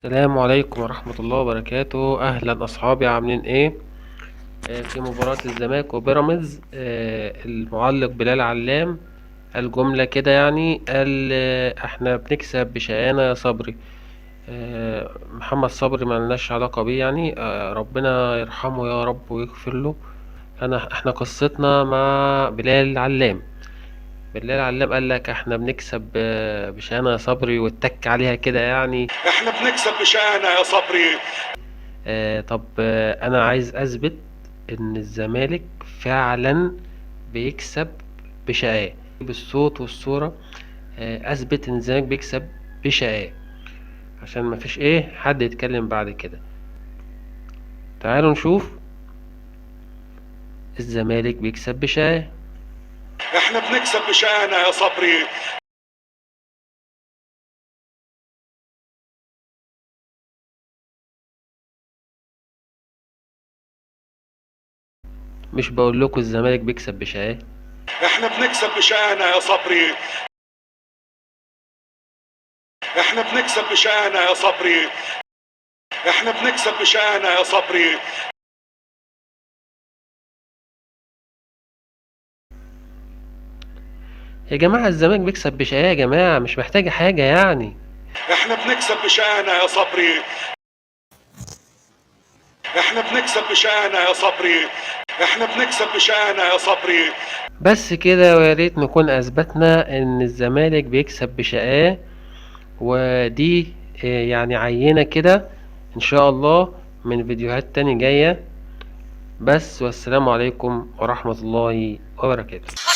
السلام عليكم ورحمة الله وبركاته. أهلا أصحابي، عاملين إيه؟ في مباراة الزمالك وبيراميدز، المعلق بلال علام قال جملة كده، يعني قال إحنا بنكسب بشقانا يا صبري. محمد صبري ملناش علاقة بيه، يعني ربنا يرحمه يا رب ويغفر له. إحنا قصتنا مع بلال علام. بلال علام قال لك إحنا بنكسب بشقانا يا صبري، واتك عليها كده يعني. احنا بنكسب بشقانا يا صبري. طب، انا عايز اثبت ان الزمالك فعلا بيكسب بشقاه بالصوت والصورة. اثبت ان الزمالك بيكسب بشقاه عشان ما فيش حد يتكلم بعد كده. تعالوا نشوف الزمالك بيكسب بشقاه. احنا بنكسب بشقانا يا صبري. مش بقول لكم الزمالك بيكسب بشقاه؟ احنا بنكسب بشقانا يا صبري. احنا بنكسب بشقانا يا صبري. احنا بنكسب بشقانا يا صبري. يا جماعة الزمالك بيكسب بشقاه يا جماعة، مش محتاجة حاجة يعني. احنا بنكسب بشقانا يا صبري. احنا بنكسب بشقانا يا صبري. احنا بنكسب بشقانا يا صبري. بس كده، ويا ريت نكون اثبتنا ان الزمالك بيكسب بشقاه. ودي يعني عينة كده ان شاء الله من فيديوهات تاني جاية. بس والسلام عليكم ورحمة الله وبركاته.